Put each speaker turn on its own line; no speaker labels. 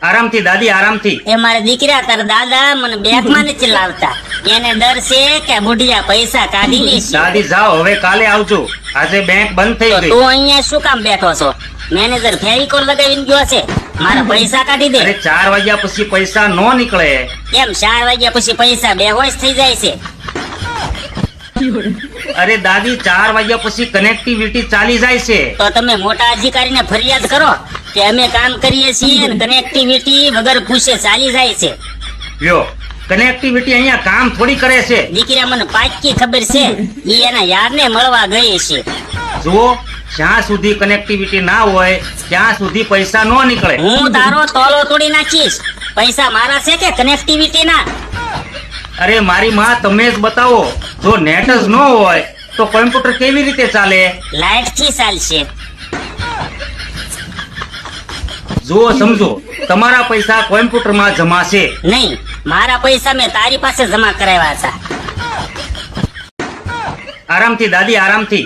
આરામથી દાદી, આરામથી.
એ મારા દીકરા તારા દાદા મને બેગમાં નથી લાવતા. એને ડર છે કે બુઢિયા પૈસા કાઢી લેશે.
દાદી જાઓ, હવે કાલે આવજો. આજે બેંક બંધ થઈ
તો
ગઈ.
તું અહીંયા શું કામ બેઠો છો? મેનેજર ફેવિકોલ લગાવીને ગયો છે. મારા પૈસા કાઢી દે.
અરે 4 વાગ્યા પછી પૈસા નો નીકળે.
એમ 4 વાગ્યા પછી પૈસા બેહોશ થઈ જાય છે.
અરે દાદી, 4 વાગ્યા પછી કનેક્ટિવિટી ચાલી જાય છે.
તો તમે મોટા અધિકારીને ફરિયાદ કરો કે અમે કામ કરીએ છીએ અને કનેક્ટિવિટી વગર પૂછે ચાલી જાય છે.
લ્યો, કનેક્ટિવિટી અહીંયા કામ થોડી કરે છે.
દીકરા મને પાક્કી ખબર છે, ઈ એના યારને મળવા ગઈ છે.
જુઓ, જ્યાં સુધી કનેક્ટિવિટી ના હોય ત્યાં સુધી પૈસા નો નીકળે.
હું તારો તોલો તોડી નાખીશ. પૈસા મારા છે કે કનેક્ટિવિટી ના?
અરે મારી માં, તમે જ બતાવો. જો નેટ જ ન હોય તો કોમ્પ્યુટર કેવી રીતે ચાલે?
લાઈટ થી ચાલશે.
જુઓ, સમજો, તમારા પૈસા કોમ્પ્યુટરમાં જમા છે.
નહીં, મારા પૈસા મેં તારી પાસે જમા કરાવ્યા હતા.
આરામથી દાદી, આરામથી.